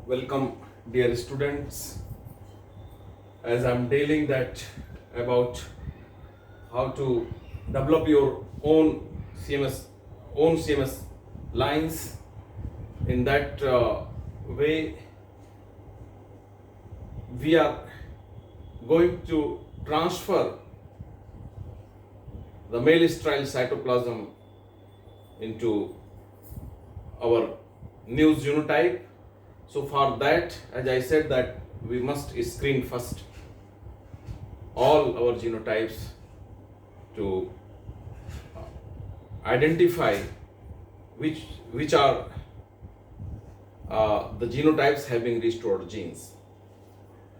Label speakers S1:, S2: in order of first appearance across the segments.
S1: Welcome, dear students. As I'm dealing that about how to develop your own CMS lines. In that way, we are going to transfer the male sterile cytoplasm into our new genotype. So for that, as I said, that we must screen first all our genotypes to identify which are the genotypes having restored genes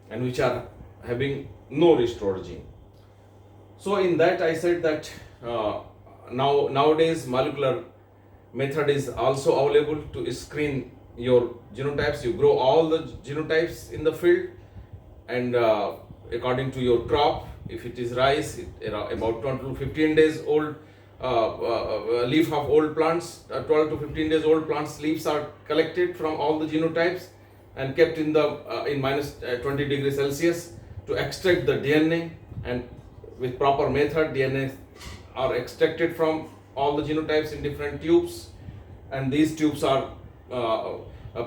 S1: and which are having no restored gene. So in that I said that nowadays molecular method is also available to screen your genotypes. You grow all the genotypes in the field, and according to your crop, if it is rice, about 12 to 15 days old leaf of old plants, 12 to 15 days old plants leaves are collected from all the genotypes and kept in the in minus 20 degrees Celsius to extract the DNA, and with proper method DNA are extracted from all the genotypes in different tubes, and these tubes are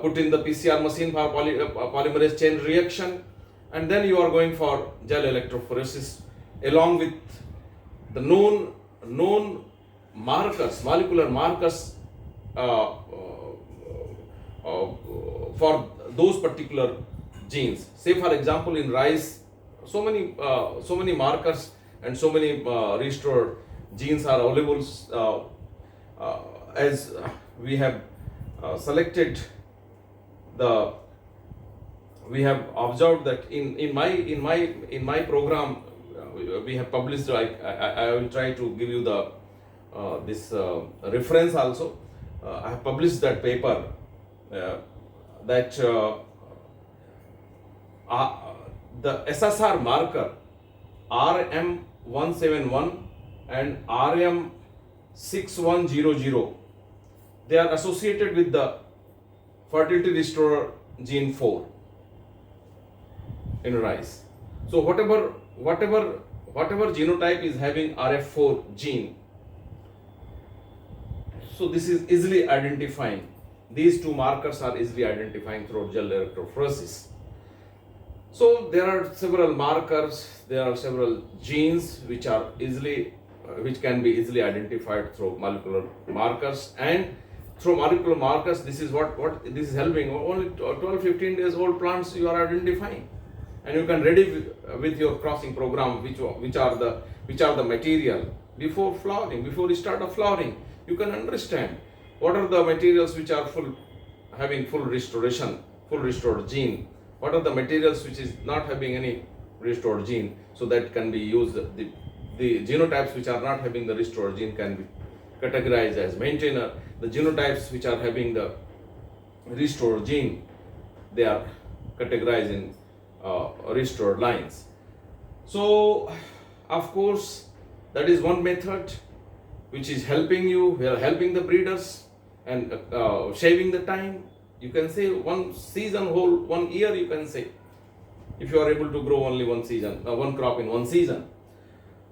S1: put in the PCR machine for polymerase chain reaction, and then you are going for gel electrophoresis along with the known markers, molecular markers for those particular genes. Say for example in rice, so many markers and so many restored genes are available, as we have selected the. We have observed that in my program we have published. I will try to give you the this reference also. I have published that paper that the SSR marker RM171 and RM6100, they are associated with the fertility restorer gene 4 in rice. So whatever genotype is having RF4 gene, so this is easily identifying. These two markers are easily identifying through gel electrophoresis. So there are several markers, there are several genes which are easily which can be easily identified through molecular markers, and through molecular markers this is what this is helping. Only 12-15 days old plants you are identifying, and you can ready with your crossing program which are the material before flowering, before the start of flowering. You can understand what are the materials which are having full restoration, full restored gene, what are the materials which is not having any restored gene, so that can be used. The genotypes which are not having the restored gene can be categorized as maintainer. The genotypes which are having the restored gene, they are categorized in restored lines. So of course that is one method which is helping you. We are helping the breeders and saving the time. You can say one season, whole 1 year you can say, if you are able to grow only one crop in one season.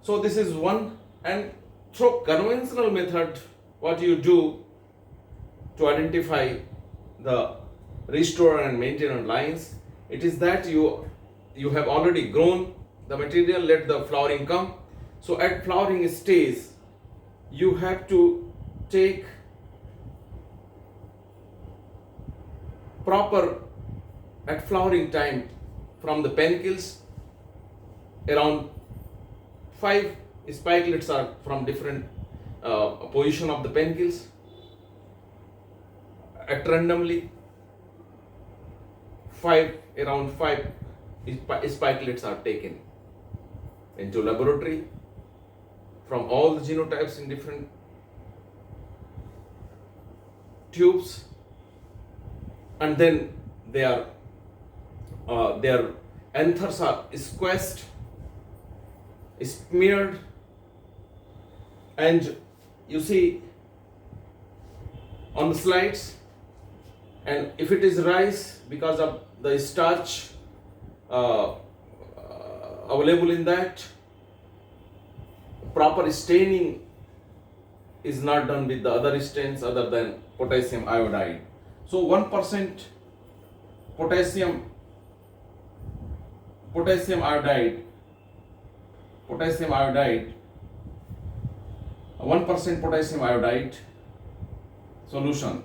S1: So this is one. And through conventional method, what you do to identify the restore and maintainer lines, it is that you have already grown the material, let the flowering come. So at flowering stage, you have to take proper at flowering time from the panicles. Around 5 spikelets are from different position of the panicles. At randomly, around 5 spikelets are taken into laboratory from all the genotypes in different tubes, and then their anthers are squeezed, smeared, and you see on the slides And if it is rice, because of the starch uh, available in that, proper staining is not done with the other stains other than potassium iodide. So 1% potassium iodide, 1% potassium iodide solution,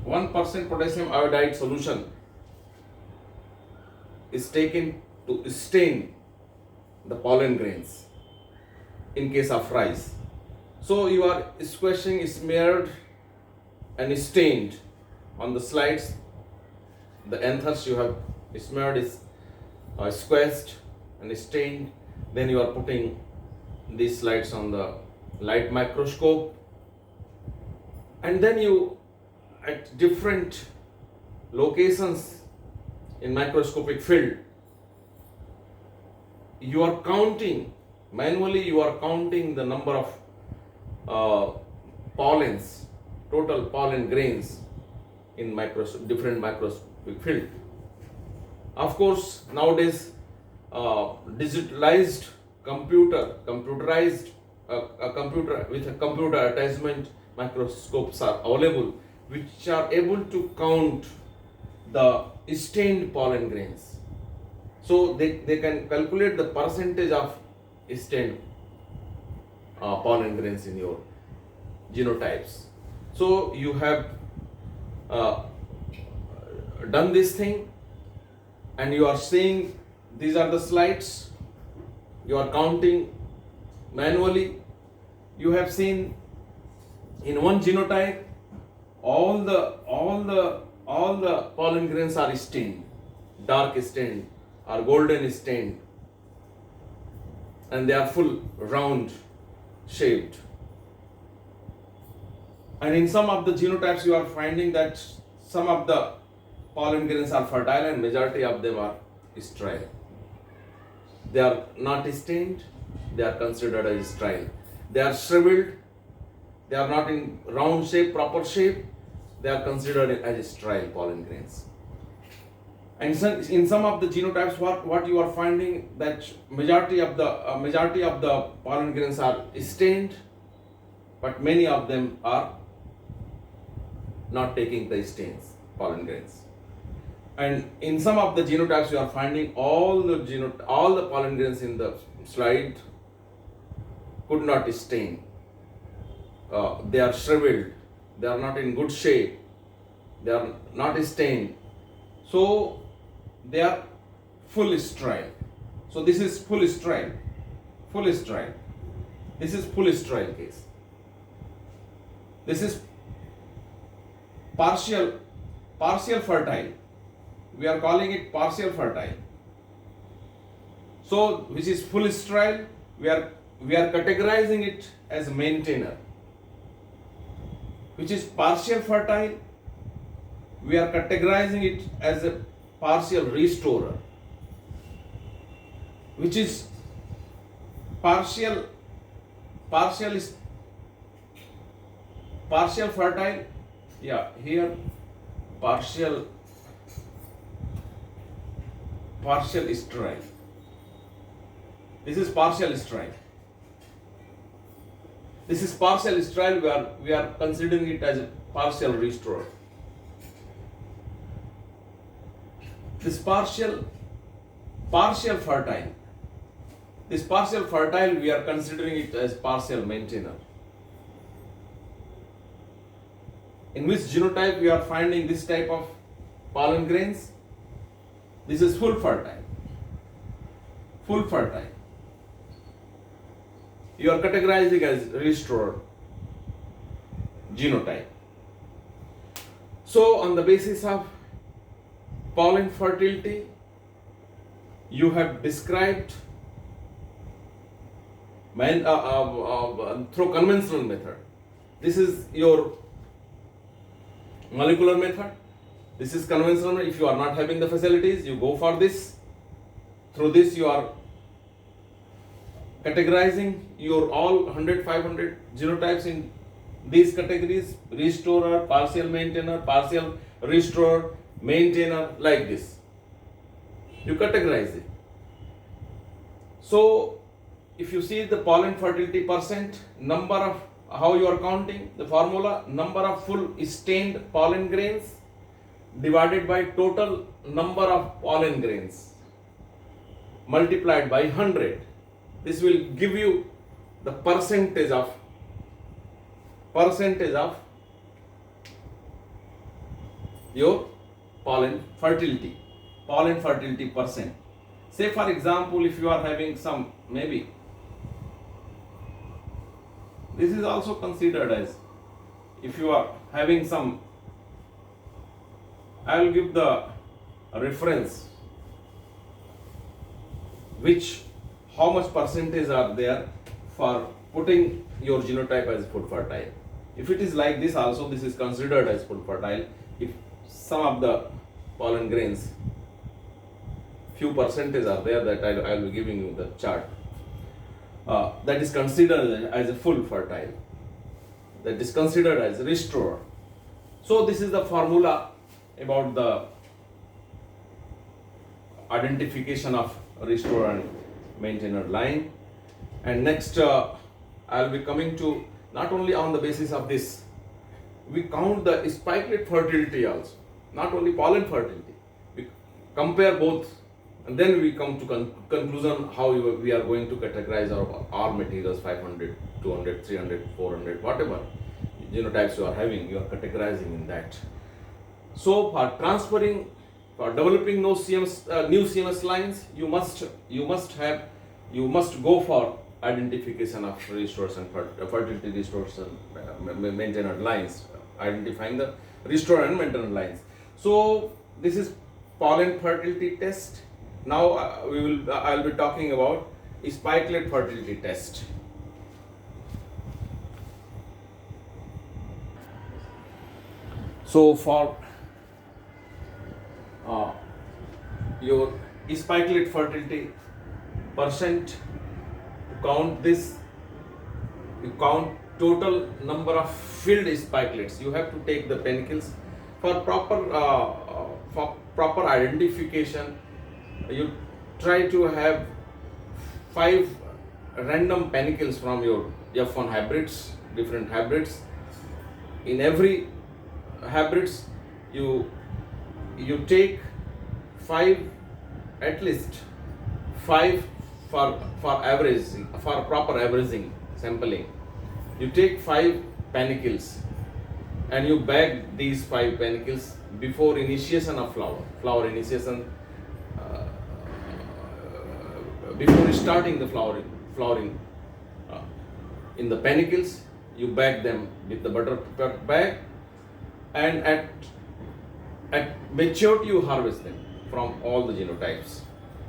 S1: 1% potassium iodide solution is taken to stain the pollen grains in case of rice. So you are squashing, smeared and stained on the slides. The anthers you have smeared is squashed and stained. Then you are putting these slides on the light microscope, and then you at different locations in microscopic field you are counting manually, you are counting the number of pollens, total pollen grains in different microscopic field. Of course, nowadays digitalized computerized a computer with a computer attachment microscopes are available, which are able to count the stained pollen grains. So they can calculate the percentage of stained pollen grains in your genotypes. So you have done this thing, and you are seeing these are the slides. You are counting manually. You have seen in one genotype all the pollen grains are stained, dark stained or golden stained, and they are full round shaped. And in some of the genotypes you are finding that some of the pollen grains are fertile and majority of them are sterile. They are not stained, they are considered as sterile. They are shriveled, they are not in round shape, proper shape, they are considered as sterile pollen grains. And in some of the genotypes, what you are finding that majority of the pollen grains are stained, but many of them are not taking the stains, pollen grains. And in some of the genotypes, you are finding all the pollen grains in the slide could not stain. They are shriveled, they are not in good shape, they are not stained. So they are full sterile. So this is full sterile. This is full sterile case. This is partial fertile. We are calling it partial fertile. So which is full sterile, we are categorizing it as maintainer. Which is partial fertile, we are categorizing it as a partial restorer. Which is partial fertile, yeah, here partial sterile. This is partial sterile. This is partial sterile, we are considering it as a partial restorer. This partial fertile. This partial fertile, we are considering it as partial maintainer. In which genotype we are finding this type of pollen grains? This is full fertile. You are categorizing as restorer genotype. So on the basis of pollen fertility, you have described through conventional method. This is your molecular method. This is conventional. If you are not having the facilities, you go for this. Through this, you are categorizing your all 100, 500 genotypes in these categories: restorer, partial maintainer, partial restorer, maintainer, like this. You categorize it. So if you see the pollen fertility percent, number of, how you are counting the formula, number of full stained pollen grains divided by total number of pollen grains multiplied by 100. This will give you the percentage of your pollen fertility percent. Say for example, if you are having some, maybe this is also considered as, if you are having some, I will give the reference which, how much percentage are there for putting your genotype as full fertile. If it is like this also, this is considered as full fertile. If some of the pollen grains, few percentage are there, that I will be giving you the chart, that is considered as a full fertile, that is considered as restorer. So this is the formula about the identification of restorer and maintainer line. And next I will be coming to, not only on the basis of this, we count the spikelet fertility also, not only pollen fertility. We compare both, and then we come to conclusion how we are going to categorize our materials, 500, 200, 300, 400, whatever genotypes you are having, you are categorizing in that. So for transferring, for developing new CMS lines, you must go for identification of restorers and fertility restorers and maintainer lines, identifying the restorer and maintainer lines. So this is pollen fertility test. Now I will be talking about spikelet fertility test. So for your spikelet fertility percent, to count this, you count total number of filled spikelets. You have to take the panicles for proper identification. You try to have 5 random panicles from your F1 hybrids, different hybrids. In every hybrids, you take 5, at least 5 for averaging, for proper averaging sampling. You take 5 panicles and you bag these 5 panicles before initiation of flower initiation, before starting the flowering in the panicles. You bag them with the butter bag, and at maturity you harvest them from all the genotypes.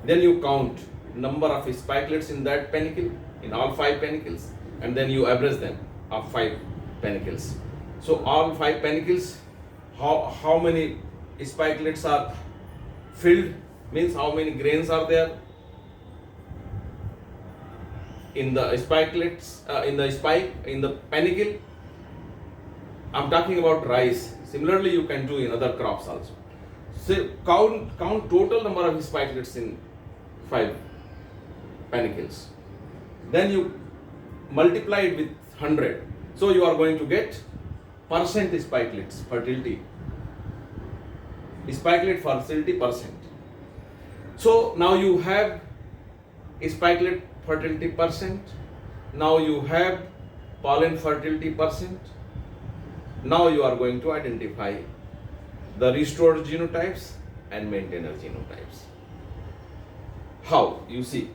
S1: Then you count number of spikelets in that panicle, in all 5 panicles, and then you average them of 5 panicles. So all 5 panicles, how many spikelets are filled, means how many grains are there in the spikelets, in the panicle. I'm talking about rice. Similarly, you can do in other crops also. So count total number of spikelets in 5 panicles. Then you multiply it with 100. So you are going to get percent spikelets fertility. Spikelet fertility percent. So now you have spikelet fertility percent. Now you have pollen fertility percent. Now you are going to identify the restored genotypes and maintainer genotypes. How? You see,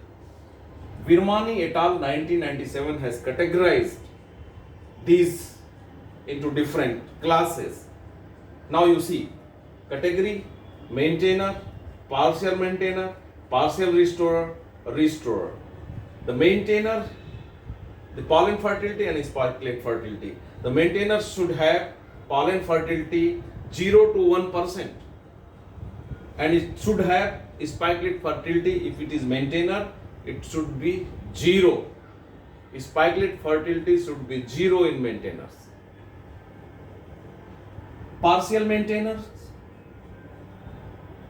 S1: Virmani et al. 1997 has categorized these into different classes. Now you see, category: maintainer, partial restorer, restorer. The maintainer, the pollen fertility and spikelet fertility. The maintainer should have pollen fertility 0 to 1%, and it should have spikelet fertility. If it is maintainer, it should be 0. Spikelet fertility should be 0 in maintainers. partial maintainers.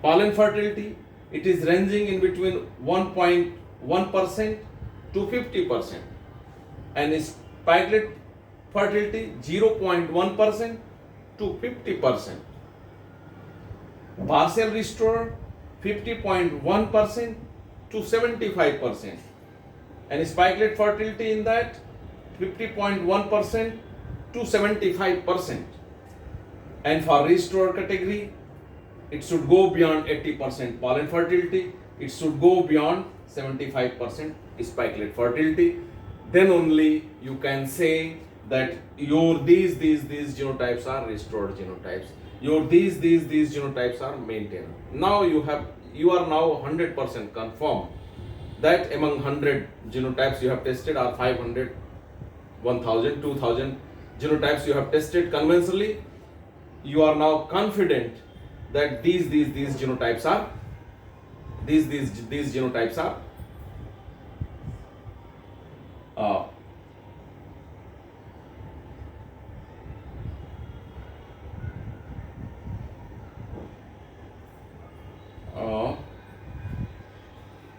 S1: Pollen fertility, it is ranging in between 1.1% to 50%, and spikelet fertility 0.1% to 50%. Partial restorer 50.1% to 75%, and spikelet fertility in that 50.1% to 75%. And for restorer category, it should go beyond 80% pollen fertility, it should go beyond 75% spikelet fertility. Then only you can say that your these genotypes are restored genotypes, your these genotypes are maintainer. Now you are now 100% confirmed that among 100 genotypes you have tested, or 500, 1000, 2000 genotypes you have tested conventionally, you are now confident that these genotypes are these genotypes are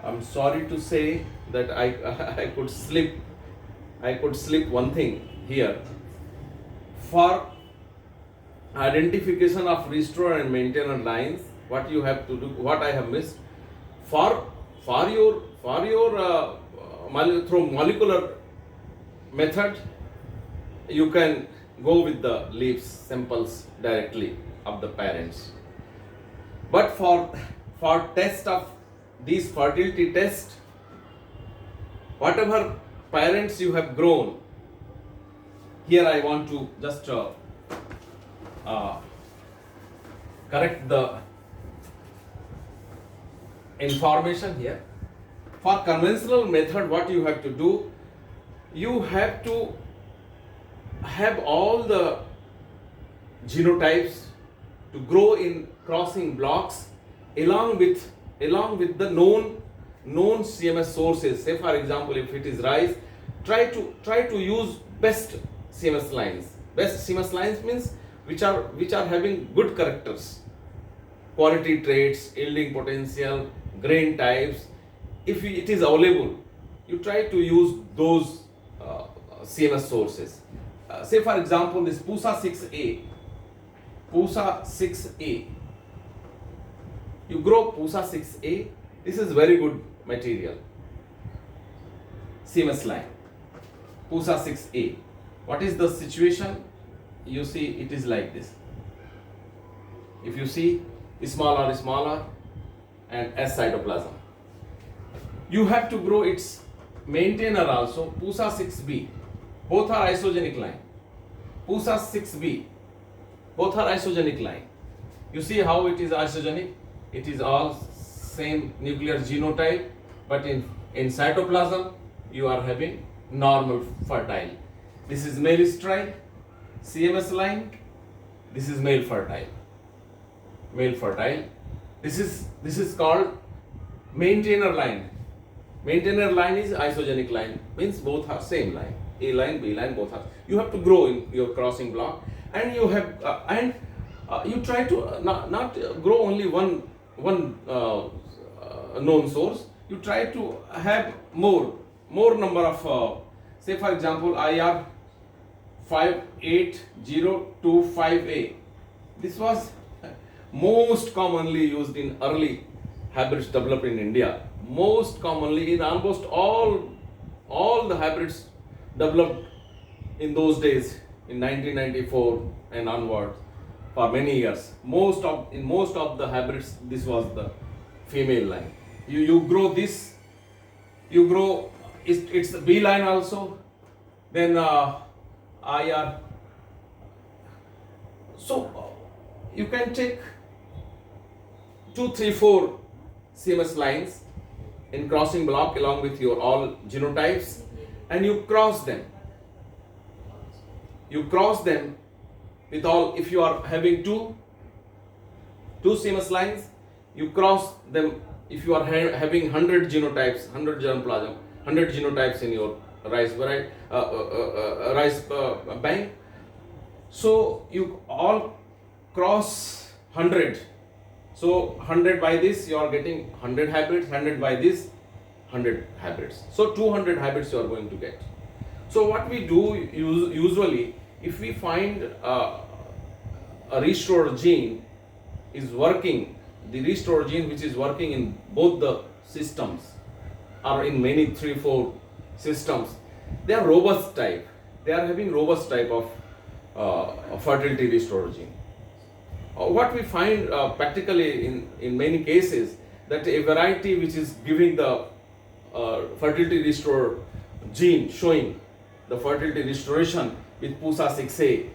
S1: I'm sorry to say that I could slip one thing here. For identification of restorer and maintainer lines, what you have to do, what I have missed, for your through molecular method, you can go with the leaves samples directly of the parents. But for test of these fertility test, whatever parents you have grown, here I want to just correct the information here. For conventional method, what you have to do, you have to have all the genotypes to grow in crossing blocks along with the known CMS sources. Say for example, if it is rice, try to use best CMS lines. Best CMS lines means which are having good characters, quality traits, yielding potential, grain types. If it is available, you try to use those CMS sources. Say for example, this Pusa 6A. You grow Pusa 6A. This is very good material. CMS line. Pusa 6A. What is the situation? You see, it is like this. If you see smaller and S cytoplasm, you have to grow its maintainer also, Pusa 6B. Both are isogenic line. Pusa 6B, both are isogenic line. You see how it is isogenic? It is all same nuclear genotype, but in cytoplasm you are having normal fertile. This is male sterile CMS line. This is male fertile. This is called maintainer line. Maintainer line is isogenic line, means both are same line. A line, B line, both are. You have to grow in your crossing block, and you have you try to not grow only one known source. You try to have more number of say for example, IR 58025A. This was most commonly used in early hybrids developed in India. Most commonly in almost all the hybrids developed in those days, in 1994 and onwards, for many years. In most of the hybrids, this was the female line. You grow this, you grow it's the B line also, then IR. So you can take 2, 3, 4 CMS lines in crossing block along with your all genotypes, and you cross them. You cross them with all. If you are having two CMS lines, you cross them. If you are having 100 genotypes, 100 germplasm, 100 genotypes in your rice variety, rice bank, so you all cross 100. So 100 by this, you are getting 100 hybrids, 100 by this, 100 hybrids. So 200 hybrids you are going to get. So what we do usually, if we find a restored gene is working, the restored gene which is working in both the systems or in many 3-4 systems, they are robust type. They are having robust type of fertility restored gene. What we find practically in many cases, that a variety which is giving the fertility restored gene, showing the fertility restoration with PUSA 6A,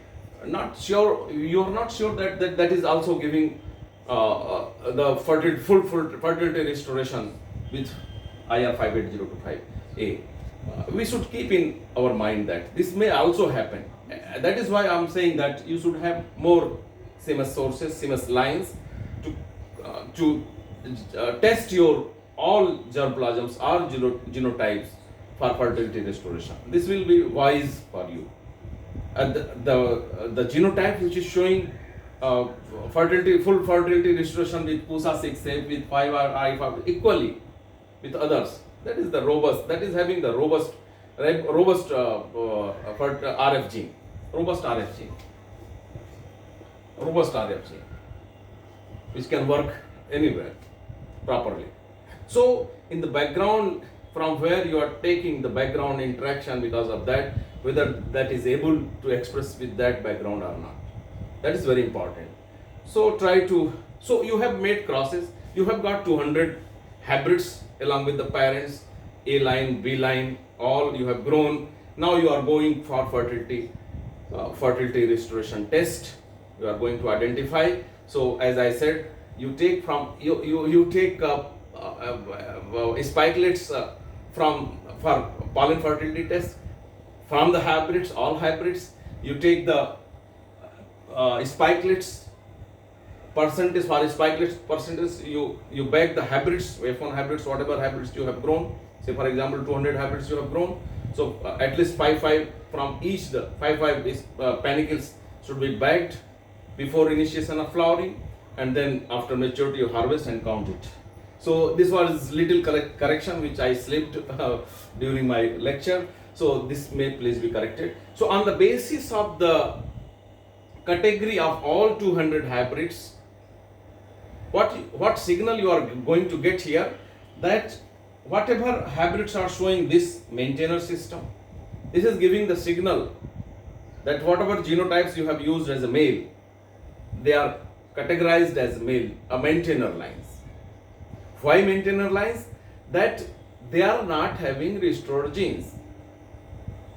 S1: you are not sure that is also giving the full fertility restoration with IR 58025A. We should keep in our mind that this may also happen. That is why I am saying that you should have more CMS sources, CMS lines to test your all germplasms or genotypes for fertility restoration. This will be wise for you. The genotype which is showing full fertility restoration with PUSA 6A, with 5R equally with others, that is the robust, that is having the robust RF gene, robust RF gene, which can work anywhere properly. So in the background, from where you are taking the background interaction, because of that, whether that is able to express with that background or not, that is very important. So so you have made crosses, you have got 200 hybrids along with the parents, A line, B line, all you have grown. Now you are going for fertility restoration test. You are going to identify. So as I said, you take spikelets for pollen fertility test from the hybrids, all hybrids. You take the spikelets percentage, for spikelets percentage, you bag the hybrids, F1 hybrids, whatever hybrids you have grown. Say for example 200 hybrids you have grown. So at least 5 from each, the 5 panicles should be bagged before initiation of flowering, and then after maturity you harvest and count it. So this was little correction which I slipped during my lecture. So this may please be corrected. So on the basis of the category of all 200 hybrids, what signal you are going to get here, that whatever hybrids are showing this maintainer system, this is giving the signal that whatever genotypes you have used as a male, they are categorized as male, maintainer lines. Why maintainer lines? That they are not having restored genes.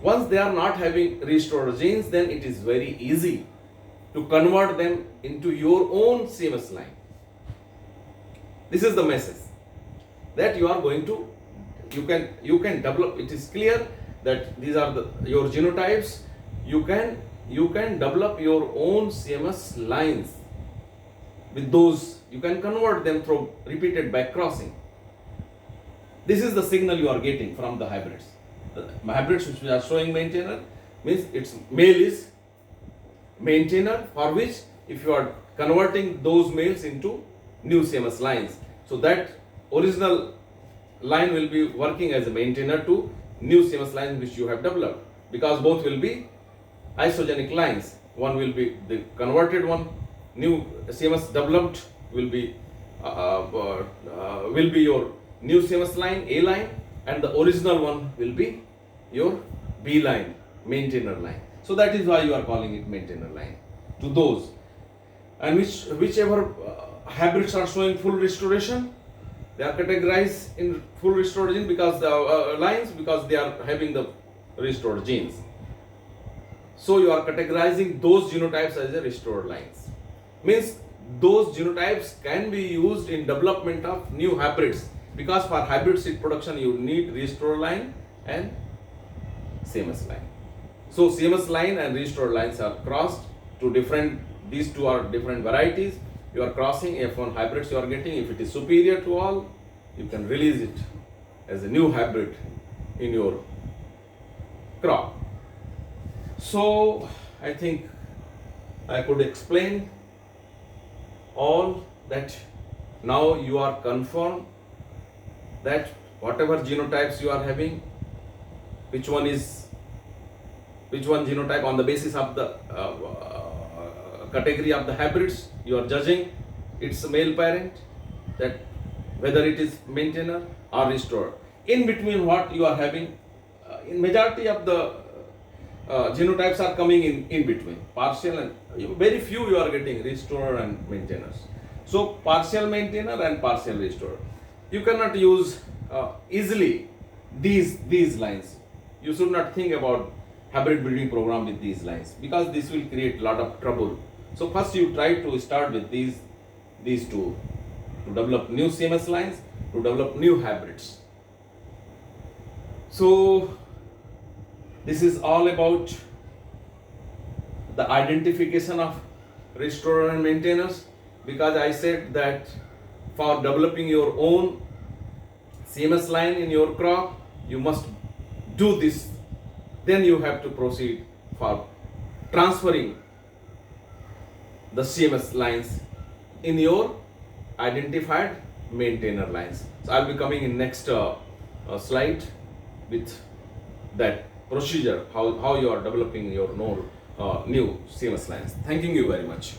S1: Once they are not having restored genes, then it is very easy to convert them into your own CMS line. This is the message that you are going to, you can develop. It is clear that these are your genotypes. You can develop your own CMS lines. With those, you can convert them through repeated backcrossing. This is the signal you are getting from the hybrids. The hybrids which are showing maintainer means its male is maintainer, for which if you are converting those males into new CMS lines, so that original line will be working as a maintainer to new CMS lines which you have developed, because both will be isogenic lines. One will be the converted one, new CMS developed will be your new CMS line, A line, and the original one will be your B line, maintainer line. So that is why you are calling it maintainer line to those. And whichever hybrids are showing full restoration, they are categorized in full restored gene because the lines, because they are having the restored genes. So you are categorizing those genotypes as a restored lines. Means those genotypes can be used in development of new hybrids, because for hybrid seed production you need restored line and CMS line. So CMS line and restored lines are crossed to different, these two are different varieties. You are crossing F1 hybrids you are getting. If it is superior to all, you can release it as a new hybrid in your crop. So I think I could explain all that now you are confirmed that whatever genotypes you are having, which one genotype on the basis of the category of the hybrids you are judging its male parent, that whether it is maintainer or restorer. In between what you are having, in majority of the genotypes are coming in between partial, and very few you are getting restorer and maintainers. So partial maintainer and partial restorer. You cannot use easily these lines. You should not think about hybrid breeding program with these lines, because this will create a lot of trouble. So first you try to start with these two to develop new CMS lines, to develop new hybrids. So this is all about the identification of restorer and maintainers, because I said that for developing your own CMS line in your crop, you must do this. Then you have to proceed for transferring the CMS lines in your identified maintainer lines. So I'll be coming in next slide with that procedure, how you are developing your new CMS lines. Thanking you very much.